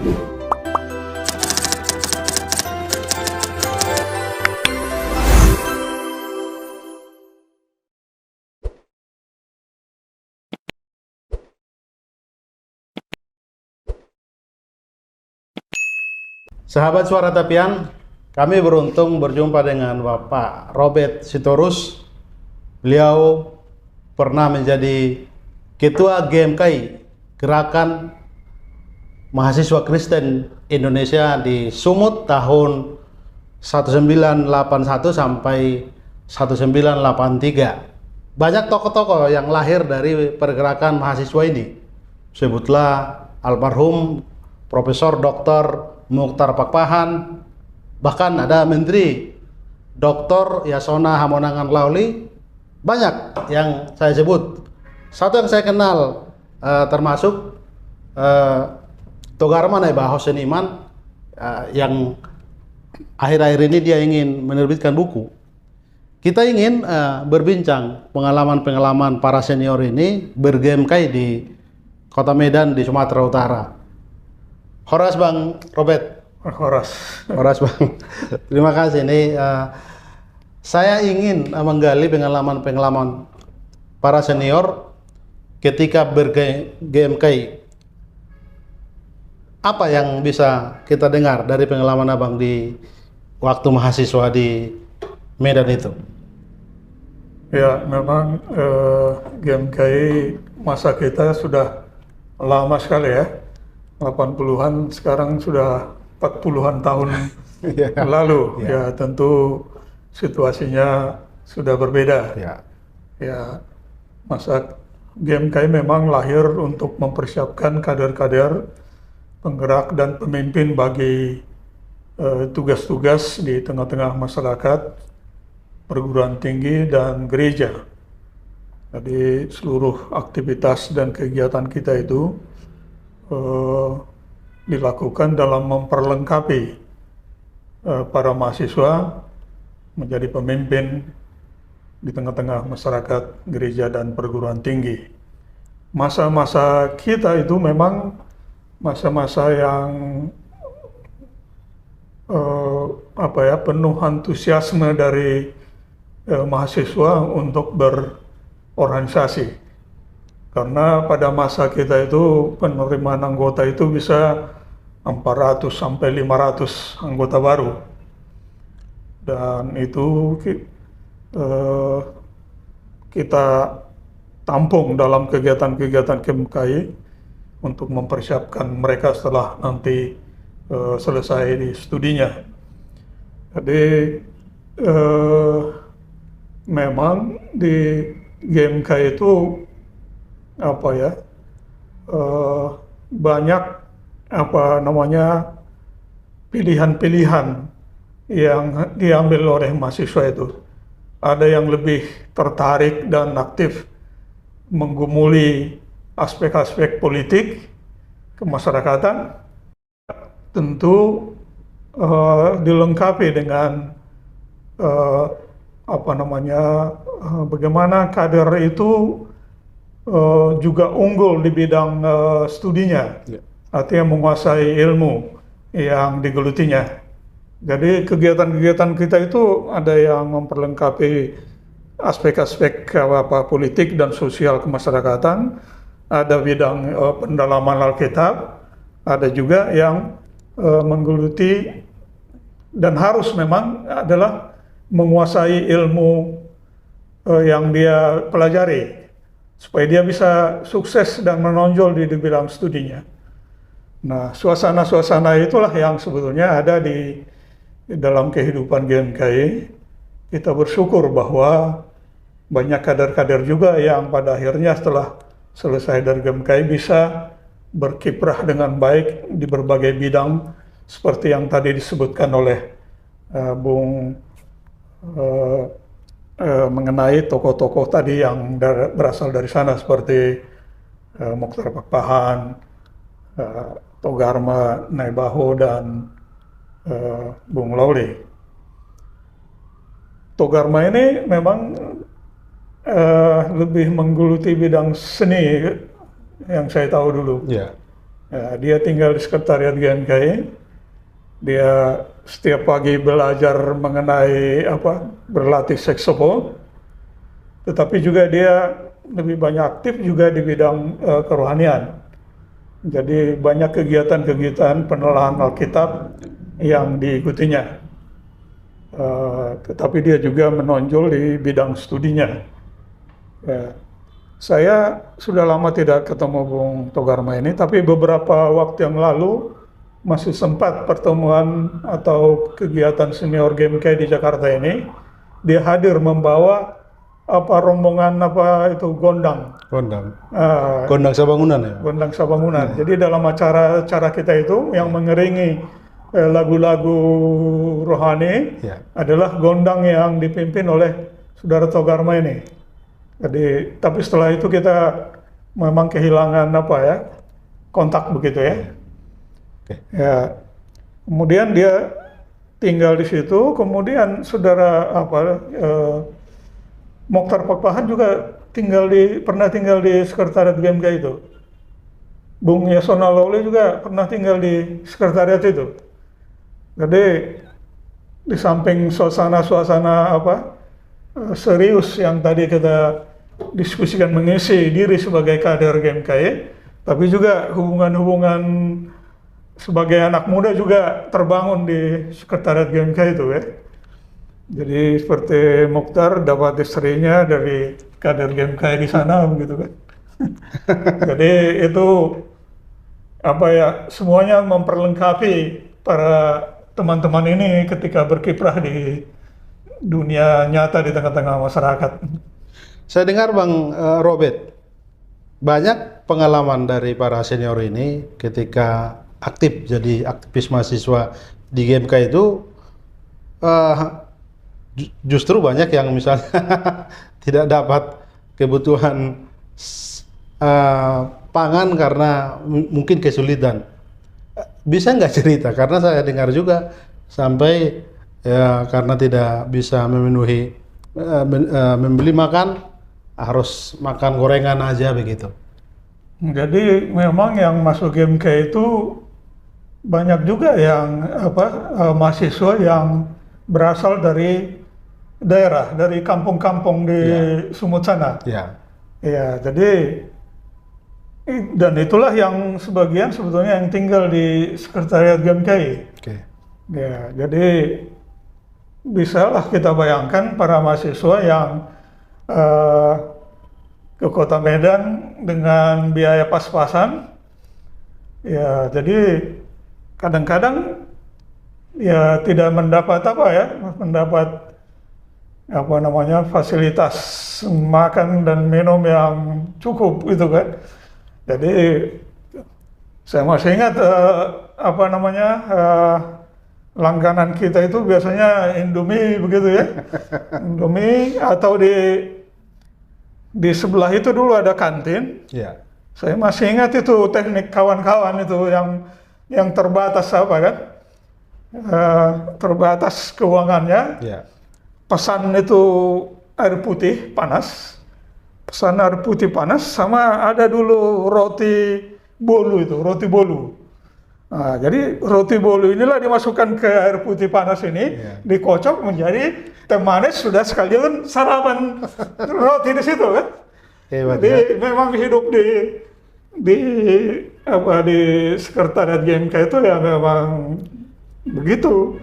Sahabat Suara Tapian, kami beruntung berjumpa dengan Bapak Robert Sitorus. Beliau pernah menjadi Ketua GMKI, Gerakan Mahasiswa Kristen Indonesia di Sumut tahun 1981 sampai 1983. Banyak tokoh-tokoh yang lahir dari pergerakan mahasiswa ini. Sebutlah almarhum Profesor Dr. Mukhtar Pakpahan, bahkan ada Menteri Dr. Yasona Hamonangan Lauli, banyak yang saya sebut. Satu yang saya kenal termasuk Togarma Naibaho Seniman, yang akhir-akhir ini dia ingin menerbitkan buku. Kita ingin berbincang pengalaman-pengalaman para senior ini ber-GMKI di Kota Medan di Sumatera Utara. Horas Bang Robert. Horas Bang. Terima kasih. Ini saya ingin menggali pengalaman-pengalaman para senior ketika ber-GMKI. Apa yang bisa kita dengar dari pengalaman Abang di waktu mahasiswa di Medan itu? Ya, memang GMKI masa kita sudah lama sekali ya. 80-an, sekarang sudah 40-an tahun lalu. Ya, tentu situasinya sudah berbeda. Ya, masa GMKI memang lahir untuk mempersiapkan kader-kader penggerak dan pemimpin bagi tugas-tugas di tengah-tengah masyarakat, perguruan tinggi, dan gereja. Jadi seluruh aktivitas dan kegiatan kita itu dilakukan dalam memperlengkapi para mahasiswa menjadi pemimpin di tengah-tengah masyarakat, gereja, dan perguruan tinggi. Masa-masa kita itu memang masa-masa yang penuh antusiasme dari mahasiswa untuk berorganisasi. Karena pada masa kita itu penerimaan anggota itu bisa 400 sampai 500 anggota baru. Dan itu kita tampung dalam kegiatan-kegiatan GMKI untuk mempersiapkan mereka setelah nanti selesai di studinya. Jadi memang di GMKI itu banyak pilihan-pilihan yang diambil oleh mahasiswa itu. Ada yang lebih tertarik dan aktif menggumuli aspek-aspek politik kemasyarakatan, tentu dilengkapi dengan bagaimana kader itu juga unggul di bidang studinya, artinya menguasai ilmu yang digelutinya. Jadi kegiatan-kegiatan kita itu ada yang memperlengkapi aspek-aspek politik dan sosial kemasyarakatan, ada bidang pendalaman Alkitab, ada juga yang menggeluti dan harus memang adalah menguasai ilmu yang dia pelajari, supaya dia bisa sukses dan menonjol di bidang studinya. Nah, suasana-suasana itulah yang sebetulnya ada di dalam kehidupan GMKI. Kita bersyukur bahwa banyak kader-kader juga yang pada akhirnya setelah selesai dari GMKI bisa berkiprah dengan baik di berbagai bidang seperti yang tadi disebutkan oleh Bung mengenai tokoh-tokoh tadi yang berasal dari sana seperti Mukhtar Pakpahan, Togarma Naibaho, dan Bung Lauli. Togarma ini memang lebih menggeluti bidang seni yang saya tahu dulu. Ya, dia tinggal di sekretariat GMKI. Dia setiap pagi belajar mengenai berlatih saksofon, tetapi juga dia lebih banyak aktif juga di bidang kerohanian. Jadi banyak kegiatan-kegiatan penelahan Alkitab yang diikutinya. Tetapi dia juga menonjol di bidang studinya. Ya. Saya sudah lama tidak ketemu Bung Togarma ini, tapi beberapa waktu yang lalu masih sempat pertemuan atau kegiatan senior GMK di Jakarta ini. Dia hadir membawa rombongan itu gondang. Gondang Sabangunan ya? Gondang Sabangunan. Jadi dalam acara kita itu yang mengiringi lagu-lagu rohani adalah gondang yang dipimpin oleh Saudara Togarma ini. Jadi, tapi setelah itu kita memang kehilangan kontak begitu ya. Ya. Kemudian dia tinggal di situ. Kemudian Saudara Mokhtar Pakpahan juga pernah tinggal di sekretariat GMK itu. Bung Yasona Lawli juga pernah tinggal di sekretariat itu. Jadi di samping suasana serius yang tadi kita diskusikan mengisi diri sebagai kader GMKI, tapi juga hubungan-hubungan sebagai anak muda juga terbangun di sekretariat GMKI itu ya. Jadi seperti Mokhtar dapat istrinya dari kader GMKI di sana begitu kan. Jadi itu semuanya memperlengkapi para teman-teman ini ketika berkiprah di dunia nyata di tengah-tengah masyarakat. Saya dengar Bang Robert, banyak pengalaman dari para senior ini ketika aktif jadi aktivis mahasiswa di GMK itu justru banyak yang misalnya tidak dapat kebutuhan pangan karena mungkin kesulitan. Bisa nggak cerita? Karena saya dengar juga sampai ya karena tidak bisa memenuhi membeli makan, harus makan gorengan aja begitu. Jadi memang yang masuk GMK itu banyak juga yang mahasiswa yang berasal dari daerah, dari kampung-kampung di Sumut sana. Ya, jadi dan itulah yang sebagian sebetulnya yang tinggal di sekretariat GMKI. Ya, jadi bisalah kita bayangkan para mahasiswa yang ke Kota Medan dengan biaya pas-pasan. Ya, jadi kadang-kadang ya tidak mendapat fasilitas makan dan minum yang cukup gitu kan. Jadi saya masih ingat langganan kita itu biasanya Indomie begitu ya. Indomie atau di sebelah itu dulu ada kantin. Saya masih ingat itu teknik kawan-kawan itu yang terbatas terbatas keuangannya. Pesan itu air putih panas. Pesan air putih panas sama ada dulu roti bolu. Nah, jadi roti bolu inilah dimasukkan ke air putih panas ini, dikocok menjadi teh manis, sudah sekalian sarapan roti di situ kan. Jadi memang hidup di sekretariat GMK itu ya memang begitu.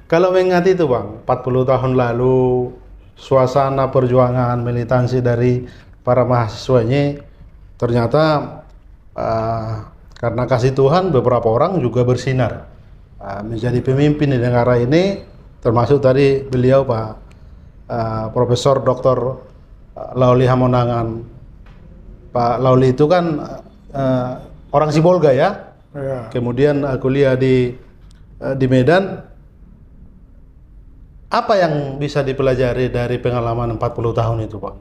Kalau mengingat itu Bang, 40 tahun lalu suasana perjuangan militansi dari para mahasiswa ini ternyata karena kasih Tuhan beberapa orang juga bersinar menjadi pemimpin di negara ini, termasuk tadi beliau Pak Profesor Dr. Lawli Hamonangan. Pak Lawli itu kan orang Sibolga ya. Kemudian kuliah di Medan. Apa yang bisa dipelajari dari pengalaman 40 tahun itu Pak?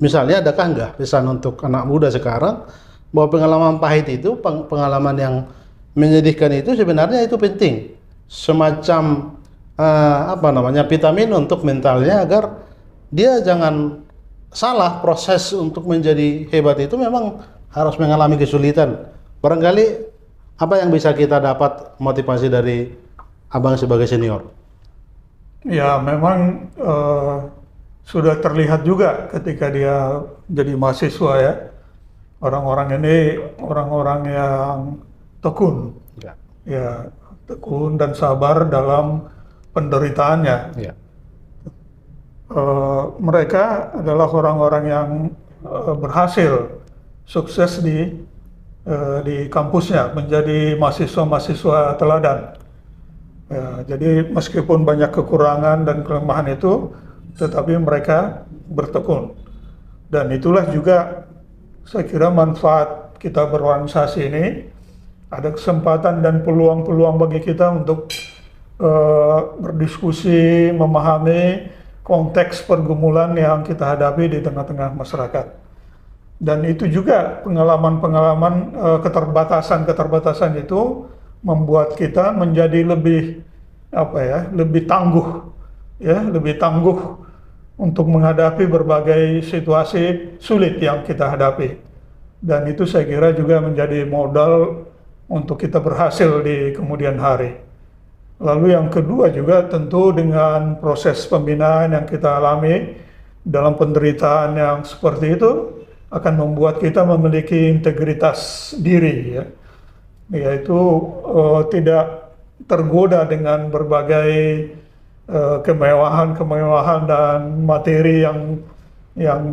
Misalnya adakah enggak pesan untuk anak muda sekarang bahwa pengalaman pahit itu, pengalaman yang menyedihkan itu sebenarnya itu penting, semacam vitamin untuk mentalnya agar dia jangan salah proses untuk menjadi hebat itu memang harus mengalami kesulitan. Barangkali apa yang bisa kita dapat motivasi dari Abang sebagai senior? Ya, memang sudah terlihat juga ketika dia jadi mahasiswa ya. Orang-orang ini orang-orang yang tekun, Ya. ya tekun dan sabar dalam penderitaannya. Ya. Mereka adalah orang-orang yang berhasil sukses di kampusnya menjadi mahasiswa-mahasiswa teladan. Ya, jadi meskipun banyak kekurangan dan kelemahan itu, tetapi mereka bertekun. Dan itulah juga saya kira manfaat kita berorganisasi ini, ada kesempatan dan peluang-peluang bagi kita untuk berdiskusi, memahami konteks pergumulan yang kita hadapi di tengah-tengah masyarakat. Dan itu juga pengalaman-pengalaman keterbatasan-keterbatasan itu membuat kita menjadi lebih tangguh, ya, lebih tangguh untuk menghadapi berbagai situasi sulit yang kita hadapi. Dan itu saya kira juga menjadi modal untuk kita berhasil di kemudian hari. Lalu yang kedua juga tentu dengan proses pembinaan yang kita alami dalam penderitaan yang seperti itu akan membuat kita memiliki integritas diri, ya, yaitu tidak tergoda dengan berbagai kemewahan dan materi yang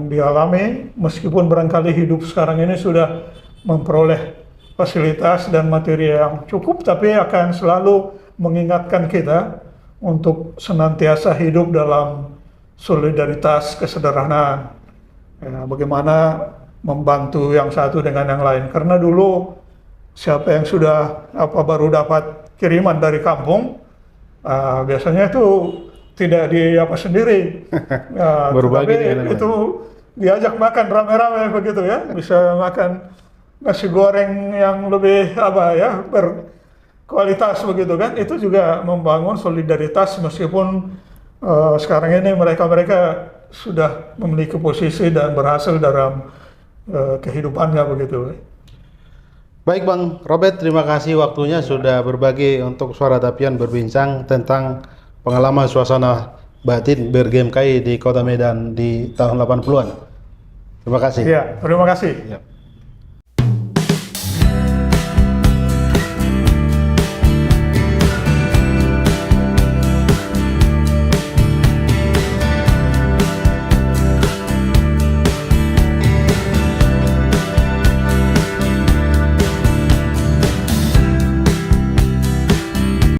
dialami, meskipun barangkali hidup sekarang ini sudah memperoleh fasilitas dan materi yang cukup, tapi akan selalu mengingatkan kita untuk senantiasa hidup dalam solidaritas kesederhanaan. Ya, bagaimana membantu yang satu dengan yang lain. Karena dulu siapa yang sudah baru dapat kiriman dari kampung, biasanya itu tidak sendiri. Berbagi tapi itu diajak makan rame-rame begitu ya, bisa makan nasi goreng yang lebih berkualitas begitu kan. Itu juga membangun solidaritas meskipun sekarang ini mereka sudah memiliki posisi dan berhasil dalam kehidupannya begitu. Baik Bang Robert, terima kasih waktunya sudah berbagi untuk Suara Dapian berbincang tentang pengalaman suasana batin BRGMKI di Kota Medan di tahun 80-an. Terima kasih. Ya, terima kasih. Ya.